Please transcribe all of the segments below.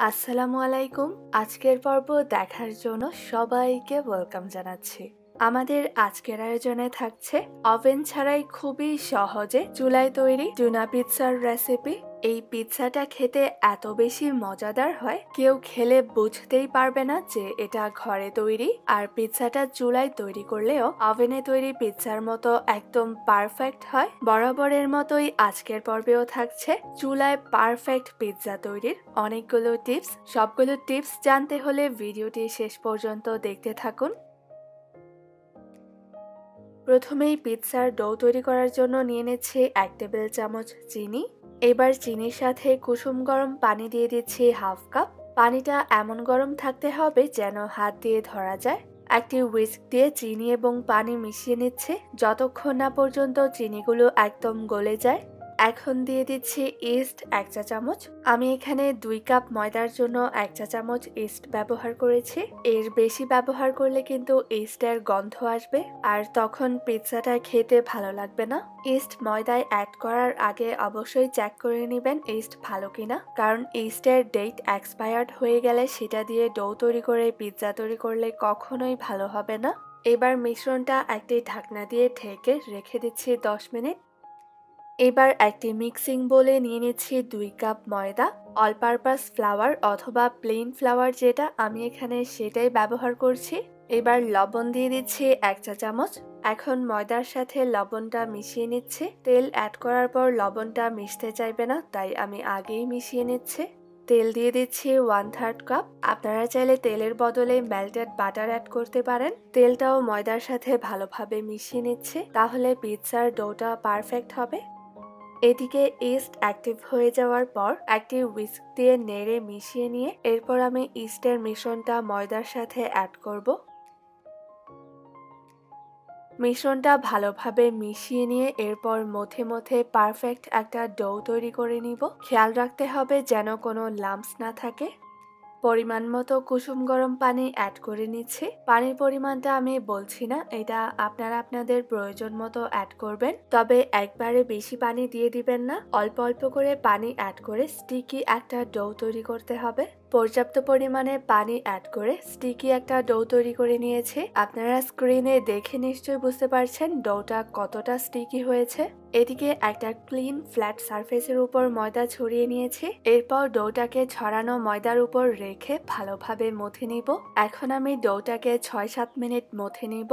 আসসালামু আলাইকুম। আজকের পর্ব দেখার জন্য সবাইকে ওয়েলকাম জানাচ্ছি। আমাদের আজকের আয়োজনে থাকছে ওভেন ছাড়াই খুবই সহজে চুলায় তৈরি টুনা পিৎজার রেসিপি। এই পিৎজাটা খেতে এত বেশি মজাদার হয়, কেউ খেলে বুঝতেই পারবে না যে এটা ঘরে তৈরি। আর পিৎজাটা চুলায় তৈরি করলেও ওভেনে তৈরি পিৎজার মতো একদম পারফেক্ট হয়। বরাবরের মতোই আজকের পর্বেও থাকছে চুলায় পারফেক্ট পিৎজা তৈরির অনেকগুলো টিপস। সবগুলো টিপস জানতে হলে ভিডিওটি শেষ পর্যন্ত দেখতে থাকুন। প্রথমেই পিৎজার ডো তৈরি করার জন্য নিয়ে নিচ্ছি 1 টেবিল চামচ চিনি। এবার চিনির সাথে কুসুম গরম পানি দিয়ে দিচ্ছি হাফ কাপ। পানিটা এমন গরম থাকতে হবে যেন হাত দিয়ে ধরা যায়। একটি হুইস্ক দিয়ে চিনি এবং পানি মিশিয়ে নিচ্ছে যতক্ষণ না পর্যন্ত চিনিগুলো একদম গলে যায়। এখন দিয়ে দিচ্ছি ইস্ট 1 চা চামচ। আমি এখানে 2 কাপ ময়দার জন্য 1 চা চামচ ইস্ট ব্যবহার করেছি। এর বেশি ব্যবহার করলে কিন্তু ইস্টের গন্ধ আসবে আর তখন পিৎজাটা খেতে ভালো লাগবে না। ইস্ট ময়দায় অ্যাড করার আগে অবশ্যই চেক করে নেবেন ইস্ট ভালো কিনা, কারণ ইস্টের ডেট এক্সপায়ার্ড হয়ে গেলে সেটা দিয়ে ডো তৈরি করে পিৎজা তৈরি করলে কখনোই ভালো হবে না। এবার মিশ্রণটা একটি ঢাকনা দিয়ে ঢেকে রেখে দিচ্ছি 10 মিনিট। এবার একটি মিক্সিং বোলে নিয়ে নিচ্ছি 2 কাপ ময়দা। অল পারপাস ফ্লাওয়ার অথবা প্লেন ফ্লাওয়ার যেটা, আমি এখানে সেটাই ব্যবহার করছি। এবার লবণ দিয়ে দিচ্ছি 1 চা চামচ। এখন ময়দার সাথে লবণটা মিশিয়ে নিচ্ছি। তেল অ্যাড করার পর লবণটা মিশতে চাইবে না, তাই আমি আগেই মিশিয়ে নিচ্ছি। তেল দিয়ে দিচ্ছি 1/3 কাপ। আপনারা চাইলে তেলের বদলে মেল্টেড বাটার অ্যাড করতে পারেন। তেলটাও ময়দার সাথে ভালোভাবে মিশিয়ে নিচ্ছি, তাহলে পিৎজার ডোটা পারফেক্ট হবে। এদিকে ইস্ট অ্যাক্টিভ হয়ে যাওয়ার পর একটি হুইস্ক দিয়ে নেড়ে মিশিয়ে নিয়ে এরপর আমি ইস্টের মিশ্রণটা ময়দার সাথে অ্যাড করব। মিশ্রণটা ভালোভাবে মিশিয়ে নিয়ে এরপর মধ্যে মধ্যে পারফেক্ট একটা ডো তৈরি করে নিব। খেয়াল রাখতে হবে যেন কোনো লাম্পস না থাকে। পরিমাণ মতো কুসুম গরম পানি অ্যাড করে নিচ্ছি। পানির পরিমাণটা আমি বলছি না, এটা আপনারা আপনাদের প্রয়োজন মতো অ্যাড করবেন। তবে একবারে বেশি পানি দিয়ে দিবেন না, অল্প অল্প করে পানি অ্যাড করে স্টিকি একটা ডো তৈরি করতে হবে। পর্যাপ্ত পরিমাণে পানি অ্যাড করে স্টিকি একটা ডো তৈরি করে নিয়েছি। আপনারা স্ক্রিনে দেখে নিশ্চয়ই বুঝতে পারছেন ডোটা কতটা স্টিকি হয়েছে। এদিকে একটা ক্লিন ফ্ল্যাট সারফেসের উপর ময়দা ছড়িয়ে নিয়েছি। এরপর ডোটাকে ছড়ানো ময়দার উপর রেখে ভালোভাবে মথে নিব। এখন আমি ডোটাকে 6-7 মিনিট মথে নিব।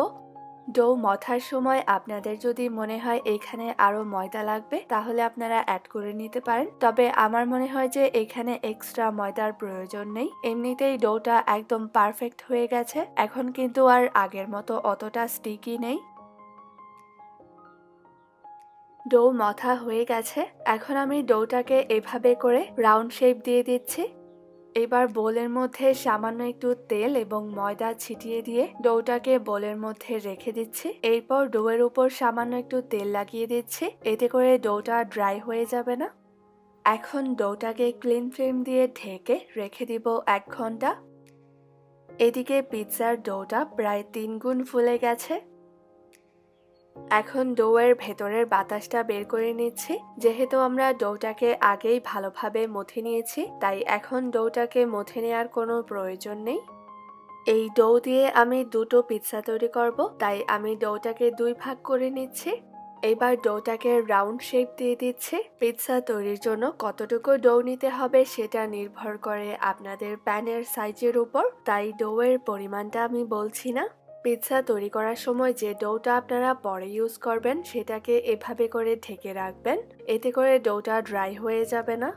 ডো মথার সময় আপনাদের যদি মনে হয় এখানে আরো ময়দা লাগবে তাহলে আপনারা অ্যাড করে নিতে পারেন, তবে আমার মনে হয় যে এখানে এক্সট্রা ময়দার প্রয়োজন নেই। এমনিতেই ডোটা একদম পারফেক্ট হয়ে গেছে। এখন কিন্তু আর আগের মতো অতটা স্টিকি নেই। ডো মথা হয়ে গেছে। এখন আমি ডোটাকে এভাবে করে রাউন্ড শেপ দিয়ে দিচ্ছি। এবার বোলের মধ্যে সামান্য একটু তেল এবং ময়দা ছিটিয়ে দিয়ে ডোটাকে বোলের মধ্যে রেখে দিচ্ছি। এরপর ডোয়ের উপর সামান্য একটু তেল লাগিয়ে দিচ্ছি, এতে করে ডোটা ড্রাই হয়ে যাবে না। এখন ডোটাকে ক্লিন ফিল্ম দিয়ে ঢেকে রেখে দিব 1 ঘন্টা। এদিকে পিৎজার ডোটা প্রায় 3 গুণ ফুলে গেছে। এখন ডোয়ের ভেতরের বাতাসটা বের করে নিচ্ছি। যেহেতু আমরা ডোটাকে আগেই ভালোভাবে মথে নিয়েছি, তাই এখন ডোটাকে মথে নেওয়ার কোনো প্রয়োজন নেই। এই ডো দিয়ে আমি 2টো পিৎজা তৈরি করব, তাই আমি ডোটাকে 2 ভাগ করে নিচ্ছি। এবার ডোটাকে রাউন্ড শেপ দিয়ে দিচ্ছি। পিৎজা তৈরির জন্য কতটুকু ডো নিতে হবে সেটা নির্ভর করে আপনাদের প্যানের সাইজের উপর, তাই ডোয়ের পরিমাণটা আমি বলছি না। পিৎজা তৈরি করার সময় যে ডোটা আপনারা পরে ইউজ করবেন সেটাকে এভাবে করে ঢেকে রাখবেন, এতে করে ডোটা ড্রাই হয়ে যাবে না।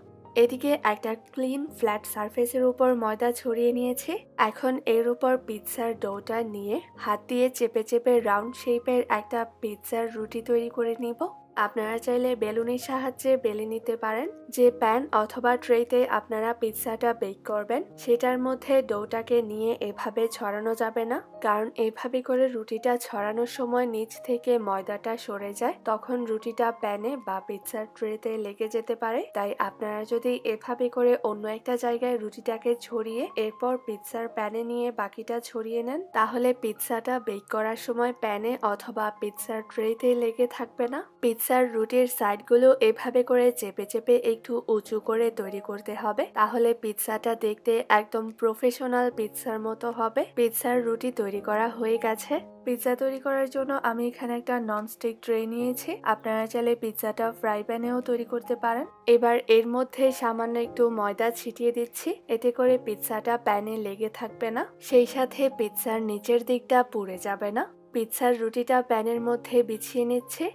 এদিকে একটা ক্লিন ফ্ল্যাট সারফেসের উপর ময়দা ছড়িয়ে নিয়েছি। এখন এর উপর পিৎজার ডোটা নিয়ে হাত দিয়ে চেপে চেপে রাউন্ড শেপের একটা পিৎজার রুটি তৈরি করে নিব। আপনারা চাইলে বেলুনের সাহায্যে বেলে নিতে পারেন। যে প্যান অথবা ট্রেতে আপনারা পিৎজাটা বেক করবেন সেটার মধ্যে ডোটাকে নিয়ে এভাবে ছড়ানো যাবে না, কারণ এভাবে করে রুটিটা ছড়ানোর সময় নিচ থেকে ময়দাটা সরে যায়, তখন রুটিটা প্যানে বা পিৎজার ট্রেতে লেগে যেতে পারে। তাই আপনারা যদি এভাবে করে অন্য একটা জায়গায় রুটিটাকে ছড়িয়ে এরপর পিৎজার প্যানে নিয়ে বাকিটা ছড়িয়ে নেন, তাহলে পিৎজাটা বেক করার সময় প্যানে অথবা পিৎজার ট্রেতে লেগে থাকবে না। পিৎজার রুটির সাইডগুলো এভাবে করে চেপে চেপে একটু উঁচু করে তৈরি করতে হবে, তাহলে পিৎজাটা দেখতে একদম প্রফেশনাল পিৎজার মতো হবে। পিৎজার রুটি তৈরি করা হয়ে গেছে। পিৎজা তৈরি করার জন্য আমি এখানে একটা ননস্টিক ট্রে নিয়েছি। আপনারা চাইলে পিৎজাটা ফ্রাই প্যানেও তৈরি করতে পারেন। এবার এর মধ্যে সামান্য একটু ময়দা ছিটিয়ে দিচ্ছি, এতে করে পিৎজাটা প্যানে লেগে থাকবে না, সেই সাথে পিৎজার নিচের দিকটা পুড়ে যাবে না। পিৎজার রুটিটা প্যানের মধ্যে বিছিয়ে নিচ্ছি।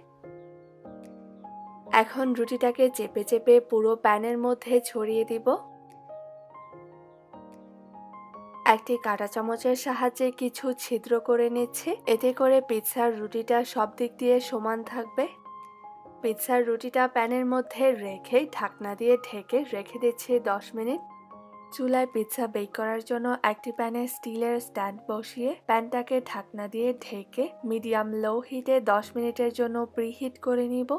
এখন রুটিটাকে চেপে চেপে পুরো প্যানের মধ্যে ছড়িয়ে দিব। একটি কাঁটা চামচের সাহায্যে কিছু ছিদ্র করে নিচ্ছি, এতে করে পিৎজার রুটিটা সব দিক দিয়ে সমান থাকবে। পিৎজার রুটিটা প্যানের মধ্যে রেখে ঢাকনা দিয়ে ঢেকে রেখে দিচ্ছি 10 মিনিট। চুলায় পিৎজা বেক করার জন্য একটি প্যানে স্টিলের স্ট্যান্ড বসিয়ে প্যানটাকে ঢাকনা দিয়ে ঢেকে মিডিয়াম লো হিটে 10 মিনিটের জন্য প্রিহিট করে নিব।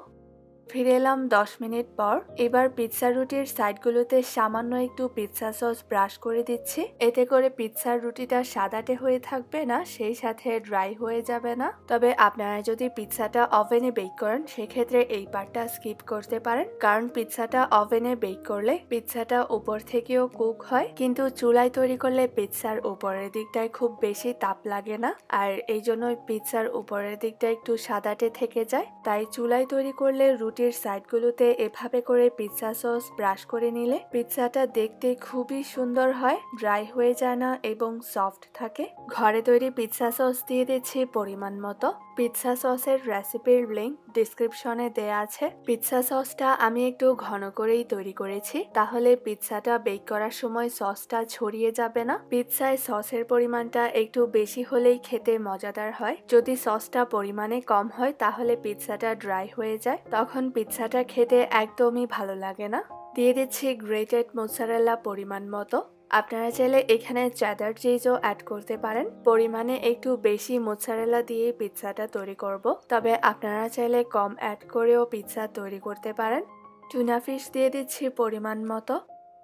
ফিরে এলাম 10 মিনিট পর। এবার পিৎজা রুটির সাইডগুলোতে সামান্য একটু পিৎজা সস ব্রাশ করে দিচ্ছি, এতে করে পিৎজার রুটিটা সাদাটে হয়ে থাকবে না, সেই সাথে ড্রাই হয়ে যাবে না। তবে আপনারা যদি পিৎজাটা ওভেনে বেক করেন সেক্ষেত্রে এই পার্টটা স্কিপ করতে পারেন, কারণ পিৎজাটা ওভেনে বেক করলে পিৎজাটা উপর থেকেও কুক হয়, কিন্তু চুলায় তৈরি করলে পিৎজার উপরের দিকটায় খুব বেশি তাপ লাগে না, আর এই জন্যই পিৎজার উপরের দিকটা একটু সাদাটে থেকে যায়। তাই চুলায় তৈরি করলে রুটির সাইডগুলোতে এভাবে করে পিৎজা সস ব্রাশ করে নিলে পিৎজাটা দেখতে খুবই সুন্দর হয়, ড্রাই হয়ে যায় না এবং সফট থাকে। ঘরে তৈরি পিৎজা সস দিয়ে দিচ্ছি পরিমাণ মতো। পিৎজা সসের রেসিপির লিংক ডিসক্রিপশনে দেয়া আছে। পিৎজা সসটা আমি একটু ঘন করেই তৈরি করেছি, তাহলে পিৎজাটা বেক করার সময় সসটা ছড়িয়ে যাবে না। পিৎজায় সসের পরিমাণটা একটু বেশি হলেই খেতে মজাদার হয়। যদি সসটা পরিমাণে কম হয় তাহলে পিৎজাটা ড্রাই হয়ে যায়, তখন পিৎজাটা খেতে একদমই ভালো লাগে না। দিয়ে দিচ্ছি গ্রেটেড মোজারেলা পরিমাণ মতো। আপনারা চাইলে এখানে চেডার চিজও অ্যাড করতে পারেন। পরিমাণে একটু বেশি মোজারেলা দিয়ে পিৎজাটা তৈরি করব, তবে আপনারা চাইলে কম অ্যাড করেও পিৎজা তৈরি করতে পারেন। টুনা ফিশ দিয়ে দিচ্ছি পরিমাণ মতো।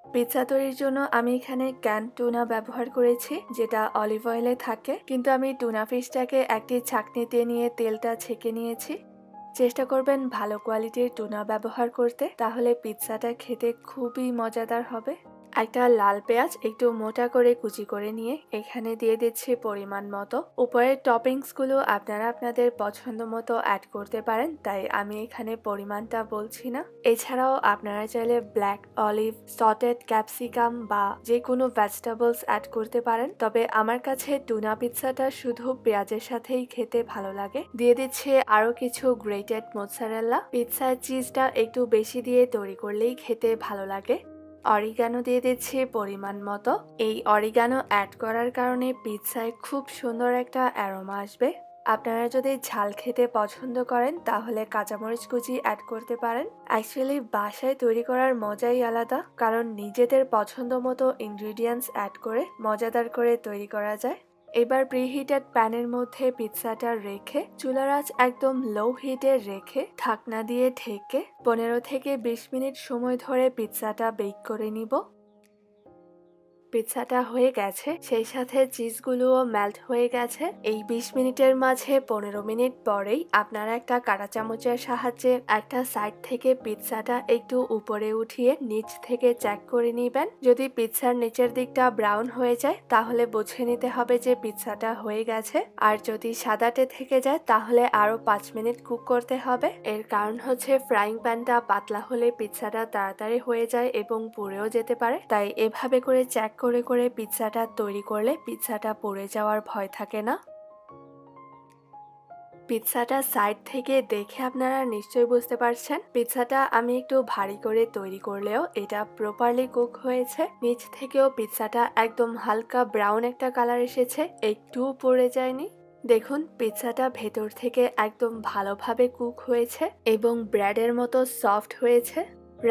পিৎজা তৈরির জন্য আমি এখানে ক্যান টুনা ব্যবহার করেছি, যেটা অলিভ অয়েলে থাকে, কিন্তু আমি টুনা ফিশটাকে একটি ছাঁকনিতে নিয়ে তেলটা ছেঁকে নিয়েছি। চেষ্টা করবেন ভালো কোয়ালিটির টুনা ব্যবহার করতে, তাহলে পিৎজাটা খেতে খুবই মজাদার হবে। একটা লাল পেঁয়াজ একটু মোটা করে কুচি করে নিয়ে এখানে দিয়ে দিচ্ছি পরিমাণ মতো। উপরের টপিংস গুলো আপনারা আপনাদের পছন্দ মতো অ্যাড করতে পারেন, তাই আমি এখানে পরিমাণটা বলছি না। এছাড়াও আপনারা চাইলে ব্ল্যাক অলিভ, সটেড ক্যাপসিকাম বা যে কোনো ভেজিটেবলস অ্যাড করতে পারেন, তবে আমার কাছে টুনা পিৎজাটা শুধু পেঁয়াজের সাথেই খেতে ভালো লাগে। দিয়ে দিচ্ছি আরো কিছু গ্রেটেড মোজারেলা। পিৎজায় চিজটা একটু বেশি দিয়ে তৈরি করলেই খেতে ভালো লাগে। অরিগানো দিয়ে দিচ্ছি পরিমাণ মতো। এই অরিগানো অ্যাড করার কারণে পিৎজায় খুব সুন্দর একটা অ্যারোমা আসবে। আপনারা যদি ঝাল খেতে পছন্দ করেন তাহলে কাঁচামরিচ কুচি অ্যাড করতে পারেন। অ্যাকচুয়ালি বাসায় তৈরি করার মজাই আলাদা, কারণ নিজেদের পছন্দ মতো ইনগ্রিডিয়েন্টস অ্যাড করে মজাদার করে তৈরি করা যায়। এবার প্রিহিটেড প্যানের মধ্যে পিৎজাটা রেখে চুলার আঁচ একদম লো হিটে রেখে ঢাকনা দিয়ে ঢেকে 15 থেকে 20 মিনিট সময় ধরে পিৎজাটা বেক করে নিব। পিৎজাটা হয়ে গেছে, সেই সাথে চিজগুলোও মেল্ট হয়ে গেছে। এই 20 মিনিটের মাঝে 15 মিনিট পরেই আপনারা একটা কাঁটা চামচের সাহায্যে একটা সাইড থেকে পিৎজাটা একটু উপরে উঠিয়ে নিচ থেকে চেক করে নেবেন। যদি পিৎজার নিচের দিকটা ব্রাউন হয়ে যায় তাহলে বুঝে নিতে হবে যে পিৎজাটা হয়ে গেছে, আর যদি সাদাটে থেকে যায় তাহলে আরো 5 মিনিট কুক করতে হবে। এর কারণ হচ্ছে ফ্রাইং প্যানটা পাতলা হলে পিৎজাটা তাড়াতাড়ি হয়ে যায় এবং পুড়েও যেতে পারে, তাই এভাবে করে চেক করে করে পিৎজাটা তৈরি করলে পিৎজাটা পুড়ে যাওয়ার ভয় থাকে না। পিৎজাটা সাইড থেকে দেখে আপনারা নিশ্চয়ই বুঝতে পারছেন পিৎজাটা আমি একটু ভারী করে তৈরি করলেও এটা প্রপারলি কুক হয়েছে। নিচ থেকেও পিৎজাটা একদম হালকা ব্রাউন একটা কালার এসেছে, একটুও পুড়ে যায়নি। দেখুন পিৎজাটা ভেতর থেকে একদম ভালোভাবে কুক হয়েছে এবং ব্রেডের মতো সফট হয়েছে।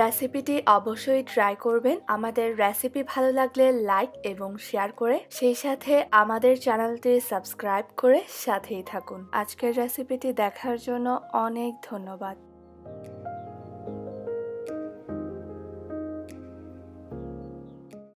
রেসিপিটি অবশ্যই ট্রাই করবেন। আমাদের রেসিপি ভালো লাগলে লাইক এবং শেয়ার করে সেই সাথে আমাদের চ্যানেলটি সাবস্ক্রাইব করে সাথেই থাকুন। আজকের রেসিপিটি দেখার জন্য অনেক ধন্যবাদ।